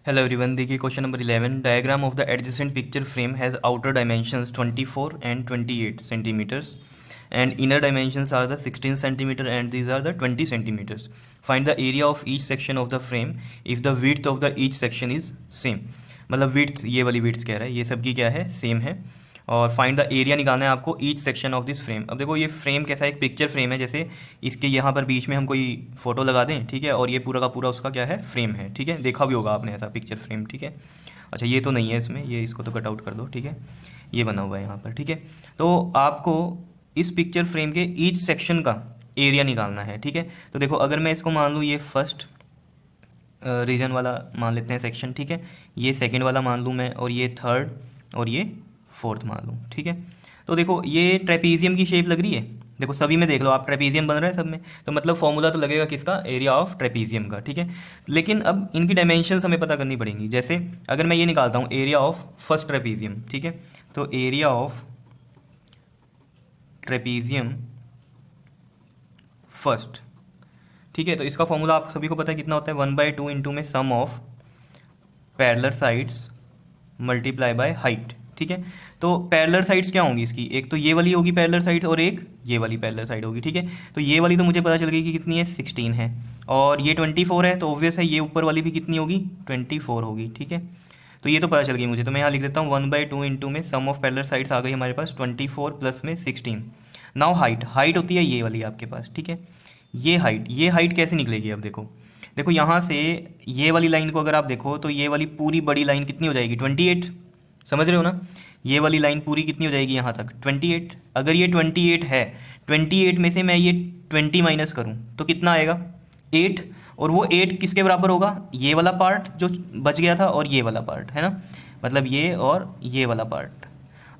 Hello everyone, देखिए question number 11। Diagram of the adjacent picture frame has outer dimensions 24 and 28 centimetres and inner dimensions are the 16 centimetre and these are the 20 centimetres. Find the area of each section of the frame if the width of the each section is same. मतलब width, ये वाली width कह रहा है, ये सब की क्या है, सेम है। और फाइंड द एरिया निकालना है आपको each section of this frame. अब देखो ये फ्रेम कैसा है, एक पिक्चर फ्रेम है, जैसे इसके यहाँ पर बीच में हम कोई फोटो लगा दें, ठीक है, और ये पूरा का पूरा उसका क्या है, फ्रेम है, ठीक है। देखा भी होगा आपने ऐसा पिक्चर फ्रेम, ठीक है। अच्छा, ये तो नहीं है इसमें, ये इसको तो कट आउट कर दो, ठीक है। ये बना हुआ है यहाँ पर, ठीक है। तो आपको इस पिक्चर फ्रेम के ईच सेक्शन का एरिया निकालना है, ठीक है। तो देखो, अगर मैं इसको मान लूँ ये फर्स्ट रीजन वाला मान लेते हैं सेक्शन, ठीक है। ये सेकंड वाला मान लूँ मैं, और ये थर्ड, और ये फोर्थ मान लूँ, ठीक है। तो देखो ये ट्रेपीजियम की शेप लग रही है, देखो सभी में देख लो आप, ट्रेपीजियम बन रहा है सब में, तो मतलब फॉर्मूला तो लगेगा किसका, एरिया ऑफ ट्रेपीजियम का, ठीक है। लेकिन अब इनकी डायमेंशंस हमें पता करनी पड़ेंगी। जैसे अगर मैं ये निकालता हूँ एरिया ऑफ फर्स्ट ट्रेपीजियम, ठीक है, तो एरिया ऑफ ट्रेपीजियम फर्स्ट, ठीक है, तो इसका फॉर्मूला आप सभी को पता है कितना होता है, 1/2 इंटू में sum of parallel sides multiply by height, ठीक है। तो पैरेलल साइड्स क्या होंगी इसकी, एक तो ये वाली होगी पैरेलल साइड्स और एक ये वाली पैरेलल साइड होगी, ठीक है। तो ये वाली तो मुझे पता चल गई कि कितनी है, 16 है, और ये 24 है, तो ऑब्वियस है ये ऊपर वाली भी कितनी होगी, 24 होगी, ठीक है। तो ये तो पता चल गई मुझे, तो मैं यहाँ लिख देता हूँ 1/2 इंटू में सम ऑफ पैरेलल साइड्स आ गई हमारे पास 24 प्लस में 16। नाउ हाइट, हाइट होती है ये वाली आपके पास, ठीक है। ये हाइट कैसे निकलेगी, अब देखो, देखो यहाँ से ये वाली लाइन को अगर आप देखो तो ये वाली पूरी बड़ी लाइन कितनी हो जाएगी, 28, समझ रहे हो ना। ये वाली लाइन पूरी कितनी हो जाएगी यहाँ तक, 28। अगर ये 28 है, 28 में से मैं ये 20 माइनस करूँ तो कितना आएगा, 8। और वो 8 किसके बराबर होगा, ये वाला पार्ट जो बच गया था और ये वाला पार्ट, है ना, मतलब ये और ये वाला पार्ट।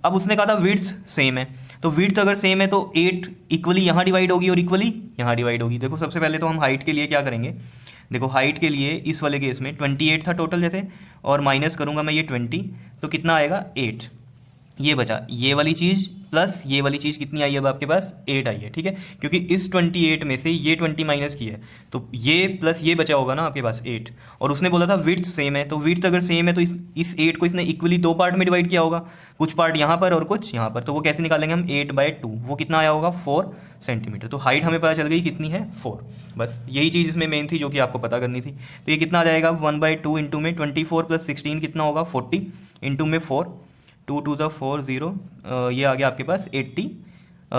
अब उसने कहा था विड्थ सेम है, तो विड्थ अगर सेम है तो 8 इक्वली यहाँ डिवाइड होगी और इक्वली यहाँ डिवाइड होगी। देखो सबसे पहले तो हम हाइट के लिए क्या करेंगे, देखो हाइट के लिए इस वाले केस में 28 था टोटल जैसे, और माइनस करूँगा मैं ये 20, तो कितना आएगा 8। ये बचा ये वाली चीज़ प्लस ये वाली चीज़, कितनी आई है अब आपके पास, 8 आई है, ठीक है। क्योंकि इस 28 में से ये 20 माइनस की है, तो ये प्लस ये बचा होगा ना आपके पास 8। और उसने बोला था विड्थ सेम है, तो विड्थ अगर सेम है तो इस 8 को इसने इक्वली दो पार्ट में डिवाइड किया होगा, कुछ पार्ट यहाँ पर और कुछ यहाँ पर। तो वो कैसे निकालेंगे हम, 8/2, वो कितना आया होगा, 4 सेंटीमीटर। तो हाइट हमें पता चल गई कितनी है, 4। बस यही चीज़ इसमें मेन थी जो कि आपको पता करनी थी। तो ये कितना आ जाएगा, 1/2 इंटू में 24 प्लस 16 कितना होगा, 40 इंटू में 4, 2 2 ज़ा 4 0, ये आ गया आपके पास 80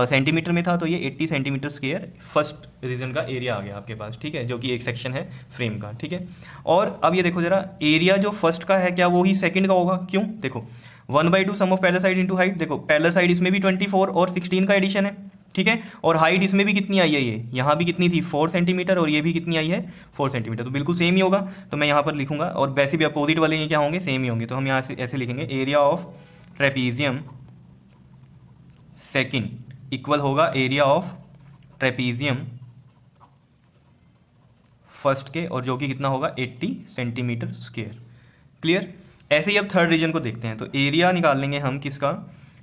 सेंटीमीटर में था, तो ये 80 सेंटीमीटर स्क्वायर फर्स्ट रीजन का एरिया आ गया आपके पास, ठीक है, जो कि एक सेक्शन है फ्रेम का, ठीक है। और अब ये देखो जरा, एरिया जो फर्स्ट का है क्या वो ही सेकंड का होगा, क्यों, देखो 1/2 sum of parallel side into height, देखो पैरेलल साइड इसमें भी 24 और 16 का एडिशन है, ठीक है। और हाइट इसमें भी कितनी आई है, ये यहाँ भी कितनी थी, 4 सेंटीमीटर, और ये भी कितनी आई है, 4 सेंटीमीटर, तो बिल्कुल सेम ही होगा। तो मैं यहाँ पर लिखूंगा, और वैसे भी अपोजिट वाले ये क्या होंगे, सेम ही होंगे, तो हम यहाँ से ऐसे लिखेंगे, area of trapezium second equal होगा एरिया ऑफ ट्रेपीजियम फर्स्ट के, और जो कि कितना होगा 80 सेंटीमीटर स्क्वायर। क्लियर। ऐसे ही अब थर्ड रीजन को देखते हैं, तो एरिया निकाल लेंगे हम किसका,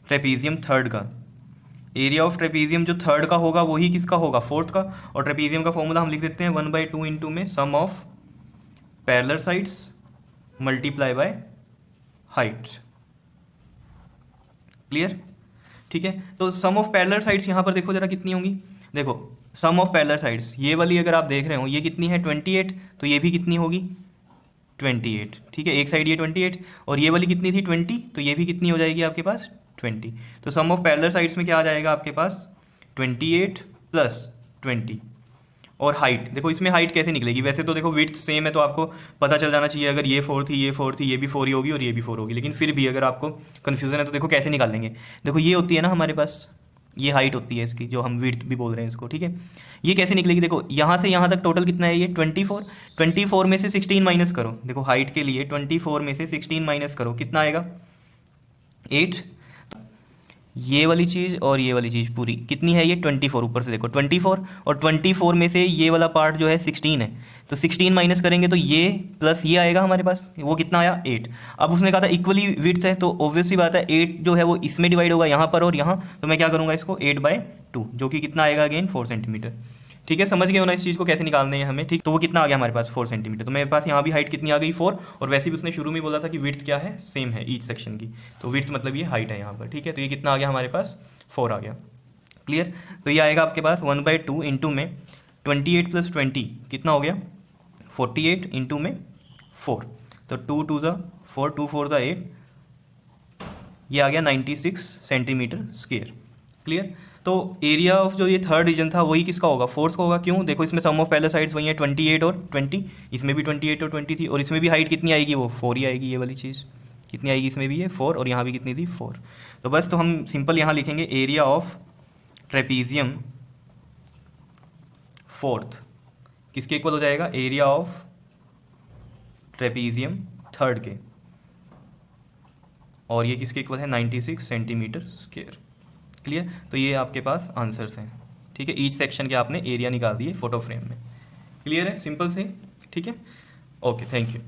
ट्रेपीजियम थर्ड का। एरिया ऑफ ट्रेपीजियम जो थर्ड का होगा वही किसका होगा, फोर्थ का। और ट्रेपीजियम का फॉर्मूला हम लिख देते हैं 1/2 इंटू में sum of parallel sides multiply by height. Clear, ठीक है। तो सम ऑफ पैरेलल साइड्स यहाँ पर देखो जरा कितनी होंगी, देखो सम ऑफ पैरेलल साइड्स ये वाली अगर आप देख रहे हो ये कितनी है, 28, तो ये भी कितनी होगी, 28, ठीक है। एक साइड ये 28 और ये वाली कितनी थी, 20, तो ये भी कितनी हो जाएगी आपके पास, 20। तो सम ऑफ पैरेलल साइड्स में क्या आ जाएगा आपके पास, 28 प्लस 20। और हाइट, देखो इसमें हाइट कैसे निकलेगी, वैसे तो देखो विड्थ सेम है तो आपको पता चल जाना चाहिए, अगर ये 4 थी, ये 4 थी, ये भी 4 ही होगी और ये भी 4 होगी, लेकिन फिर भी अगर आपको कन्फ्यूजन है तो देखो कैसे निकाल लेंगे। देखो ये होती है ना हमारे पास, ये हाइट होती है इसकी, जो हम विड्थ भी बोल रहे हैं इसको, ठीक है। ये कैसे निकलेगी, देखो यहाँ से यहाँ तक टोटल कितना है, ये 24, 24 में से 16 माइनस करो, देखो हाइट के लिए 24 में से 16 माइनस करो, कितना आएगा, 8। ये वाली चीज़ और ये वाली चीज़ पूरी कितनी है, ये 24, ऊपर से देखो 24, और 24 में से ये वाला पार्ट जो है 16 है, तो 16 माइनस करेंगे तो ये प्लस ये आएगा हमारे पास, वो कितना आया, 8। अब उसने कहा था इक्वली विड्थ है, तो ऑब्वियस सी बात है 8 जो है वो इसमें डिवाइड होगा यहाँ पर और यहाँ, तो मैं क्या करूँगा इसको 8/2, जो कि कितना आएगा अगेन 4 सेंटीमीटर। ठीक है, समझ गए हो ना इस चीज़ को कैसे निकालने हैं हमें, ठीक। तो वो कितना आ गया हमारे पास 4 सेंटीमीटर। तो मेरे पास यहाँ भी हाइट कितनी आ गई 4, और वैसे भी उसने शुरू में बोला था कि विड्थ क्या है, सेम है ईच सेक्शन की, तो विड्थ मतलब ये हाइट है यहाँ पर, ठीक है। तो ये कितना आ गया हमारे पास 4 आ गया, क्लियर। तो ये आएगा आपके पास 1/2 इंटू में 28 + 20 कितना हो गया 48 इंटू में 4, तो 2 2 ज़ा 4, 2 4 ज़ा 8, ये आ गया 96 सेंटीमीटर स्क्वायर, क्लियर। तो एरिया ऑफ जो ये थर्ड रीजन था वही किसका होगा, फोर्थ का होगा। क्यों, देखो इसमें सम ऑफ पैरेलल साइड्स वही है 28 और 20, इसमें भी 28 और 20 थी, और इसमें भी हाइट कितनी आएगी, वो 4 ही आएगी, ये वाली चीज़ कितनी आएगी, इसमें भी ये 4 और यहाँ भी कितनी थी 4। तो बस, तो हम सिंपल यहाँ लिखेंगे एरिया ऑफ ट्रेपीजियम फोर्थ किसके इक्वल हो जाएगा, एरिया ऑफ ट्रेपीजियम थर्ड के, और ये किसके इक्वल है 96 सेंटीमीटर स्क्वायर, क्लियर। तो ये आपके पास आंसर्स हैं, ठीक है। ईच सेक्शन के आपने एरिया निकाल दिए फोटो फ्रेम में, क्लियर है, सिंपल से, ठीक है। Okay, thank you.